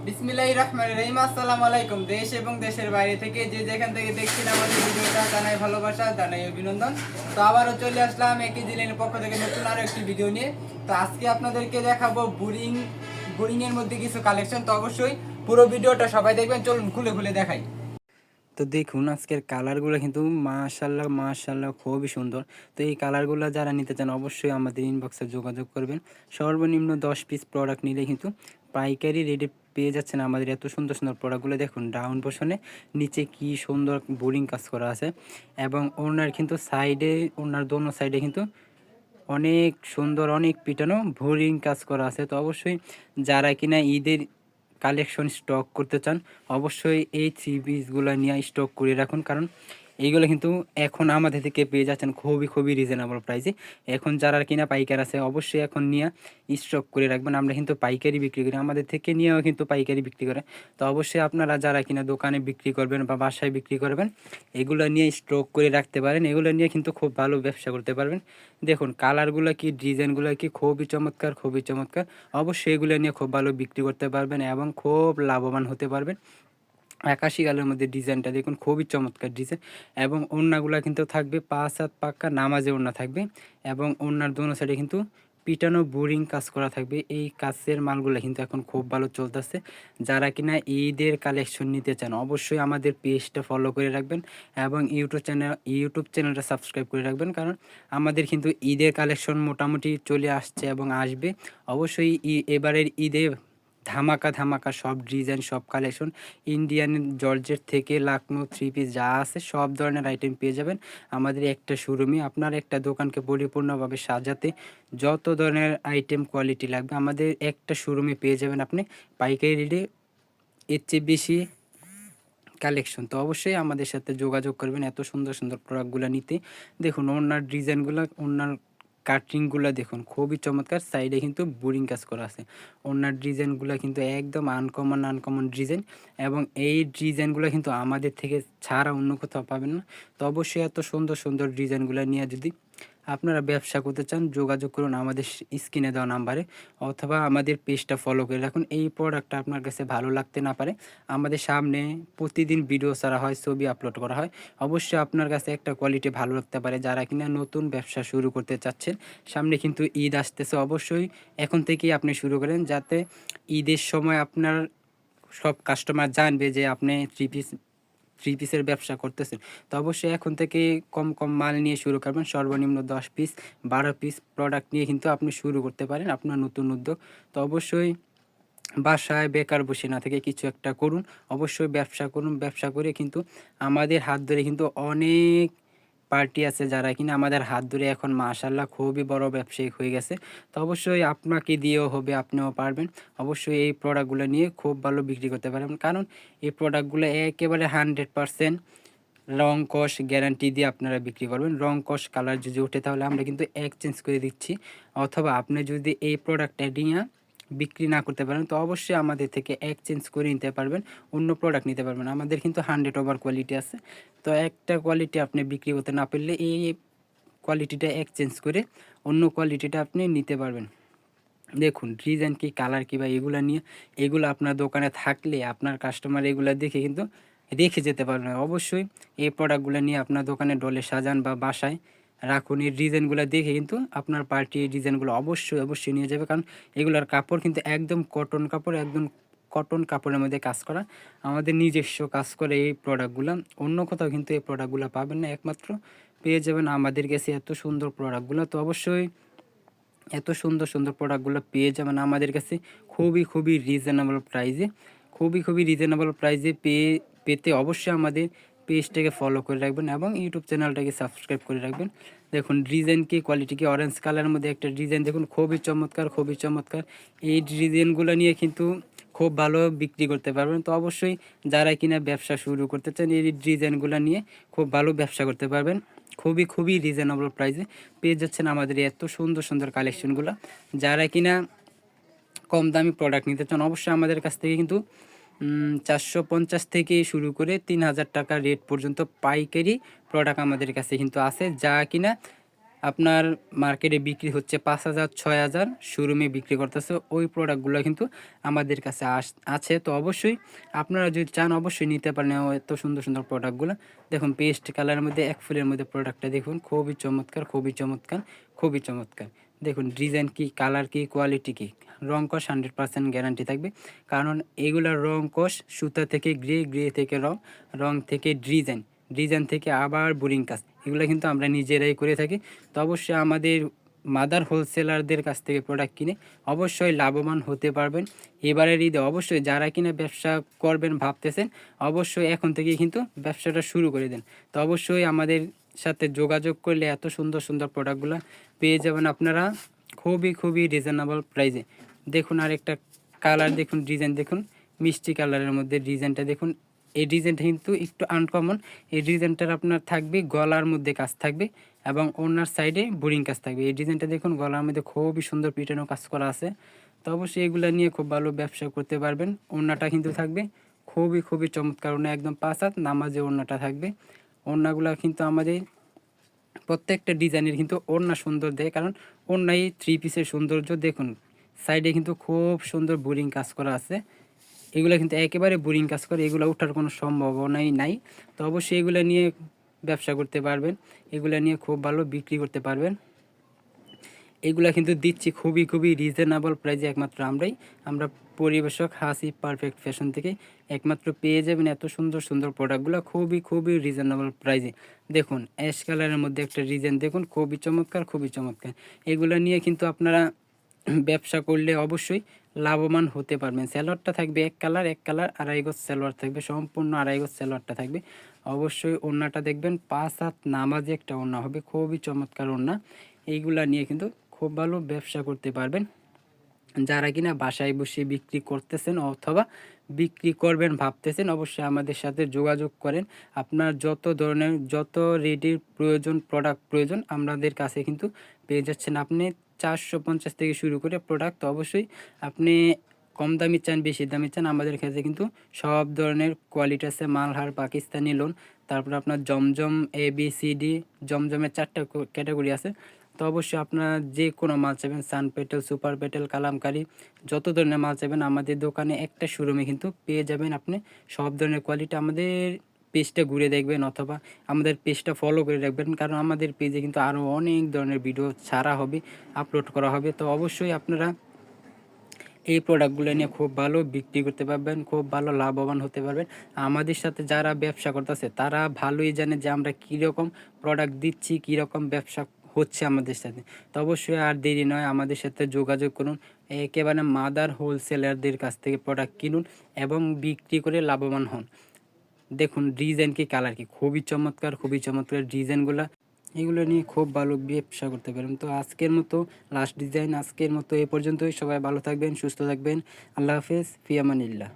বিসমিল্লাহির রহমানির রহিম। আসসালামু আলাইকুম। দেশ এবং দেশের বাইরে থেকে যে যেখান থেকে দেখছেন আমাদের ভিডিওটা, জানাই ভালোবাসা, জানাই অভিনন্দন। তো আবারও চলে আসলাম একে জিলেনের পক্ষ থেকে নতুন আরো একটি ভিডিও নিয়ে। তো আজকে আপনাদেরকে দেখাবো বোরিং এর মধ্যে কিছু কালেকশন। তো অবশ্যই পুরো ভিডিওটা সবাই দেখবেন। চলুন খুলে খুলে দেখাই। তো দেখুন আজকের কালারগুলো কিন্তু মাশাল্লাহ মাশাল্লাহ খুবই সুন্দর। তো এই কালারগুলো যারা নিতে চান অবশ্যই আমাদের ইনবক্সে যোগাযোগ করবেন। সর্বনিম্ন 10 পিস প্রোডাক্ট নিলে কিন্তু পাইকারি রেটে পেয়ে যাচ্ছেন আমাদের এত সুন্দর সুন্দর প্রোডাক্টগুলো। দেখুন ডাউন পোর্শনে নিচে কি সুন্দর বোরিং কাজ করা আছে, এবং ওনার কিন্তু সাইডে, ওনার দোনো সাইডে কিন্তু অনেক সুন্দর অনেক পিটানো বোরিং কাজ করা আছে। তো অবশ্যই যারা কিনা ঈদের কালেকশন স্টক করতে চান অবশ্যই এই থ্রি পিসগুলো নিয়ে স্টক করে রাখুন, কারণ এইগুলো কিন্তু এখন আমাদের থেকে পেয়ে যাচ্ছেন খুবই খুবই রিজনেবল প্রাইসে। এখন যারা কিনা পাইকার আছে অবশ্যই এখন নিয়ে স্টক করে রাখবেন। আমরা কিন্তু পাইকারি বিক্রি করি, আমাদের থেকে নিয়েও কিন্তু পাইকারি বিক্রি করে। তো অবশ্যই আপনারা যারা কিনা দোকানে বিক্রি করবেন বা বাসায় বিক্রি করবেন এগুলো নিয়ে স্টক করে রাখতে পারেন। এগুলো নিয়ে কিন্তু খুব ভালো ব্যবসা করতে পারবেন। দেখুন কালারগুলো কি, ডিজাইনগুলো কি খুবই চমৎকার খুবই চমৎকার। অবশ্যই এগুলো নিয়ে খুব ভালো বিক্রি করতে পারবেন এবং খুব লাভবান হতে পারবেন। আকাশি কালারের মধ্যে ডিজাইনটা দেখুন খুবই চমৎকার ডিজাইন, এবং ওড়নাগুলো কিন্তু থাকবে 5 হাত পাক্কা নামাজে ওড়না থাকবে, এবং ওড়নার দোনো সাইডে কিন্তু পিটানো বোরিং কাজ করা থাকবে। এই কাজের মালগুলো কিন্তু এখন খুব ভালো চলতেছে। যারা কিনা ঈদের কালেকশন নিতে চান অবশ্যই আমাদের পেজটা ফলো করে রাখবেন এবং ইউটিউব চ্যানেলটা সাবস্ক্রাইব করে রাখবেন, কারণ আমাদের কিন্তু ঈদের কালেকশন মোটামুটি চলে আসছে এবং আসবে। অবশ্যই এবারের ঈদে ধামাকা ধামাকা সব ডিজাইন সব কালেকশন, ইন্ডিয়ান জর্জেট থেকে লাকনো থ্রি পিস যা আছে সব ধরনের আইটেম পেয়ে যাবেন আমাদের একটা শোরুমে। আপনার একটা দোকানকে পরিপূর্ণভাবে সাজাতে যত ধরনের আইটেম কোয়ালিটি লাগবে আমাদের একটা শোরুমে পেয়ে যাবেন আপনি পাইকারি রেটে, এর চেয়ে বেশি কালেকশন। তো অবশ্যই আমাদের সাথে যোগাযোগ করবেন এত সুন্দর সুন্দর প্রোডাক্টগুলো নিতে। দেখুন ওনার ডিজাইনগুলো, ওনার কাটিংগুলো দেখুন খুবই চমৎকার। সাইডে কিন্তু বোরিং কাজ করা আছে। ওনার ডিজাইনগুলো কিন্তু একদম আনকমন আনকমন ডিজাইন, এবং এই ডিজাইনগুলো কিন্তু আমাদের থেকে ছাড়া অন্য কোথাও পাবেন না। তো অবশ্যই এত সুন্দর সুন্দর ডিজাইনগুলো নিয়ে যদি আপনারা ব্যবসা করতে চান যোগাযোগ করুন আমাদের স্ক্রিনে দেওয়া নাম্বারে, অথবা আমাদের পেজটা ফলো করে রাখুন। এই প্রোডাক্টটা আপনার কাছে ভালো লাগতে না পারে, আমাদের সামনে প্রতিদিন ভিডিও ছাড়া হয়, ছবি আপলোড করা হয়। অবশ্যই আপনার কাছে একটা কোয়ালিটি ভালো লাগতে পারে। যারা কিনা নতুন ব্যবসা শুরু করতে চাচ্ছেন, সামনে কিন্তু ঈদ আসতেছে, অবশ্যই এখন থেকেই আপনি শুরু করেন, যাতে ঈদের সময় আপনার সব কাস্টমার জানবে যে আপনি থ্রি পিসের ব্যবসা করতেছেন। তো অবশ্যই এখন থেকে কম কম মাল নিয়ে শুরু করবেন। সর্বনিম্ন 10 পিস 12 পিস প্রোডাক্ট নিয়ে কিন্তু আপনি শুরু করতে পারেন আপনার নতুন উদ্যোগ। তো অবশ্যই বাসায় বেকার বসে না থেকে কিছু একটা করুন, অবশ্যই ব্যবসা করুন। ব্যবসা করে কিন্তু আমাদের হাত ধরে কিন্তু অনেক পার্টি আছে যারা কিনা আমাদের হাত ধরে এখন মাশাল্লাহ খুবই বড় ব্যবসায়িক হয়ে গেছে। তো অবশ্যই আপনাকে দিয়েও হবে, আপনিও পারবেন। অবশ্যই এই প্রোডাক্টগুলো নিয়ে খুব ভালো বিক্রি করতে পারবেন, কারণ এই প্রোডাক্টগুলো একেবারে 100% রং কস গ্যারান্টি দিয়ে আপনারা বিক্রি করবেন। রং কস কালার যদি ওঠে তাহলে আমরা কিন্তু এক্সচেঞ্জ করে দিচ্ছি, অথবা আপনি যদি এই প্রোডাক্টটা নিয়ে বিক্রি না করতে পারেন তো অবশ্যই আমাদের থেকে এক্সচেঞ্জ করে নিতে পারবেন, অন্য প্রোডাক্ট নিতে পারবেন। আমাদের কিন্তু 100 ওভার কোয়ালিটি আছে। তো একটা কোয়ালিটি আপনি বিক্রি করতে না পারলে এই কোয়ালিটিটা এক্সচেঞ্জ করে অন্য কোয়ালিটিটা আপনি নিতে পারবেন। দেখুন ডিজাইন কি, কালার কী, বা এগুলো নিয়ে এগুলো আপনার দোকানে থাকলে আপনার কাস্টমার এগুলো দেখে কিন্তু রেখে যেতে পারবেন। অবশ্যই এই প্রোডাক্টগুলো নিয়ে আপনার দোকানে ডলে সাজান বা বাসায় রাখুন। এই ডিজাইনগুলো দেখে কিন্তু আপনার পার্টি এই ডিজাইনগুলো অবশ্যই অবশ্যই নিয়ে যাবে, কারণ এগুলোর কাপড় কিন্তু একদম কটন কাপড়, একদম কটন কাপড়ের মধ্যে কাজ করা। আমাদের নিজস্ব কাজ করে এই প্রোডাক্টগুলো, অন্য কোথাও কিন্তু এই প্রোডাক্টগুলো পাবেন না, একমাত্র পেয়ে যাবেন আমাদের কাছে এত সুন্দর প্রোডাক্টগুলো। তো অবশ্যই এত সুন্দর সুন্দর প্রোডাক্টগুলো পেয়ে যাবেন আমাদের কাছে খুবই খুবই রিজনেবল প্রাইসে। খুবই খুবই রিজনেবল প্রাইসে পেতে অবশ্যই আমাদের পেজটাকে ফলো করে রাখবেন এবং ইউটিউব চ্যানেলটাকে সাবস্ক্রাইব করে রাখবেন। দেখুন ডিজাইন কি, কোয়ালিটি কি, অরেঞ্জ কালারের মধ্যে একটা ডিজাইন দেখুন খুবই চমৎকার খুবই চমৎকার। এই ডিজাইনগুলো নিয়ে কিন্তু খুব ভালো বিক্রি করতে পারবেন। তো অবশ্যই যারা কিনা ব্যবসা শুরু করতে চান এই ডিজাইনগুলো নিয়ে খুব ভালো ব্যবসা করতে পারবেন। খুবই খুবই রিজনেবল প্রাইসে পেয়ে যাচ্ছেন আমাদের এত সুন্দর সুন্দর কালেকশনগুলো। যারা কিনা কম দামি প্রোডাক্ট নিতে চান অবশ্যই আমাদের কাছ থেকে কিন্তু 450 থেকে শুরু করে 3000 টাকা রেট পর্যন্ত পাইকারি প্রোডাক্ট আমাদের কাছে কিন্তু আছে, যা কিনা আপনার মার্কেটে বিক্রি হচ্ছে 5,000 6,000, শোরুমে বিক্রি করতেছে, ওই প্রোডাক্টগুলো কিন্তু আমাদের কাছে আছে। তো অবশ্যই আপনারা যদি চান অবশ্যই নিতে পারেন এত সুন্দর সুন্দর প্রোডাক্টগুলো। দেখুন পেস্ট কালারের মধ্যে এক ফুলের মধ্যে প্রোডাক্টটা দেখুন, খুবই চমৎকার, খুবই চমৎকার, খুবই চমৎকার। দেখুন ডিজাইন কি, কালার কি, কোয়ালিটি কি, রং কস 100% গ্যারান্টি থাকবে। কারণ এগুলার রং কস সুতা থেকে গ্রে, গ্রে থেকে রং, রং থেকে ডিজাইন, ডিজাইন থেকে আবার বোরিং কাজ, এগুলো কিন্তু আমরা নিজেরাই করে থাকি। তো অবশ্যই আমাদের মাদার হোলসেলারদের কাছ থেকে প্রোডাক্ট কিনে অবশ্যই লাভবান হতে পারবেন। এবারের ঈদে অবশ্যই যারা কিনা ব্যবসা করবেন ভাবতেছেন, অবশ্যই এখন থেকেই কিন্তু ব্যবসাটা শুরু করে দেন। তো অবশ্যই আমাদের সাথে যোগাযোগ করলে এত সুন্দর সুন্দর প্রোডাক্টগুলো পেয়ে যাবেন আপনারা খুবই খুবই রিজনেবল প্রাইসে। দেখুন আরেকটা কালার দেখুন, ডিজাইন দেখুন, মিষ্টি কালারের মধ্যে ডিজাইনটা দেখুন। এই ডিজাইনটা কিন্তু একটু আনকমন। এই ডিজাইনটার আপনার থাকবে গলার মধ্যে কাজ থাকবে এবং ওনার সাইডে বোরিং কাজ থাকবে। এই ডিজাইনটা দেখুন, গলার মধ্যে খুবই সুন্দর পিটানো কাজ করা আছে। তো অবশ্যই এগুলো নিয়ে খুব ভালো ব্যবসা করতে পারবেন। ওড়নাটা কিন্তু থাকবে খুবই খুবই চমৎকার, ওড়না একদম 5 হাত নামাজে ওড়নাটা থাকবে। ওড়নাগুলো কিন্তু আমাদের প্রত্যেকটা ডিজাইনের কিন্তু ওড়না সুন্দর দেয়, কারণ ওড়নাই 3 পিসের সৌন্দর্য। দেখুন সাইডে কিন্তু খুব সুন্দর বোরিং কাজ করা আছে। এগুলো কিন্তু একেবারে বোরিং কাজ করে, এগুলো ওঠার কোনো সম্ভাবনাই নাই। তো অবশ্যই এগুলো নিয়ে ব্যবসা করতে পারবেন, এগুলো নিয়ে খুব ভালো বিক্রি করতে পারবেন। এগুলা কিন্তু দিচ্ছি খুবই খুবই রিজনেবল প্রাইসে, একমাত্র আমরা পরিবেশক হাসি পারফেক্ট ফ্যাশন থেকে একমাত্র পেয়ে যাবেন এত সুন্দর সুন্দর প্রোডাক্টগুলো খুবই খুবই রিজনেবল প্রাইসে। দেখুন অ্যাশ কালারের মধ্যে একটা ডিজাইন দেখুন, খুবই চমৎকার, খুবই চমৎকার। এগুলো নিয়ে কিন্তু আপনারা ব্যবসা করলে অবশ্যই লাভবান হতে পারবেন। সালোয়ারটা থাকবে এক কালার, এক কালার, আড়াই গজ সালোয়ার থাকবে, সম্পূর্ণ আড়াই গজ সালোয়ারটা থাকবে। অবশ্যই ওড়নাটা দেখবেন 5 হাত নামাজে একটা ওড়না হবে, খুবই চমৎকার ওড়না। এইগুলা নিয়ে কিন্তু খুব ভালো ব্যবসা করতে পারবেন। যারা কিনা বাসায় বসে বিক্রি করতেছেন অথবা বিক্রি করবেন ভাবতেছেন, অবশ্যই আমাদের সাথে যোগাযোগ করেন। আপনার যত ধরনের যত রেডির প্রয়োজন, প্রোডাক্ট প্রয়োজন, আমাদের কাছে কিন্তু পেয়ে যাচ্ছেন। আপনি 450 থেকে শুরু করে প্রোডাক্ট, তো অবশ্যই আপনি কম দামি চান বেশি দামি চান, আমাদের কাছে কিন্তু সব ধরনের কোয়ালিটি আছে। মালহার, পাকিস্তানি লোন, তারপর আপনার জমজম, ABCD, জমজমের 4টা ক্যাটাগরি আছে। তো অবশ্যই আপনারা যে কোনো মাল চাইবেন, সান পেটেল, সুপার পেটেল, কালামকারি, যত ধরনের মাল চাইবেন আমাদের দোকানে একটা শোরুমে কিন্তু পেয়ে যাবেন আপনি সব ধরনের কোয়ালিটি। আমাদের পেজটা ঘুরে দেখবেন অথবা আমাদের পেজটা ফলো করে রাখবেন, কারণ আমাদের পেজে কিন্তু আরও অনেক ধরনের ভিডিও ছাড়া হবে, আপলোড করা হবে। তো অবশ্যই আপনারা এই প্রোডাক্টগুলো নিয়ে খুব ভালো বিক্রি করতে পারবেন, খুব ভালো লাভবান হতে পারবেন। আমাদের সাথে যারা ব্যবসা করতেছে তারা ভালোই জানে যে আমরা কীরকম প্রোডাক্ট দিচ্ছি, কীরকম ব্যবসা হচ্ছে আমাদের সাথে। তো অবশ্যই আর দেরি নয়, আমাদের সাথে যোগাযোগ করুন। একেবারে মাদার হোলসেলারদের কাছ থেকে প্রোডাক্ট কিনুন এবং বিক্রি করে লাভবান হন। দেখুন ডিজাইন কি, কালার কি, খুবই চমৎকার, খুবই চমৎকার ডিজাইনগুলো। এগুলো নিয়ে খুব ভালো ব্যবসা করতে পারেন। তো আজকের মতো লাস্ট ডিজাইন, আজকের মতো এ পর্যন্তই। সবাই ভালো থাকবেন, সুস্থ থাকবেন। আল্লাহ হাফেজ, ফি আমানিল্লাহ।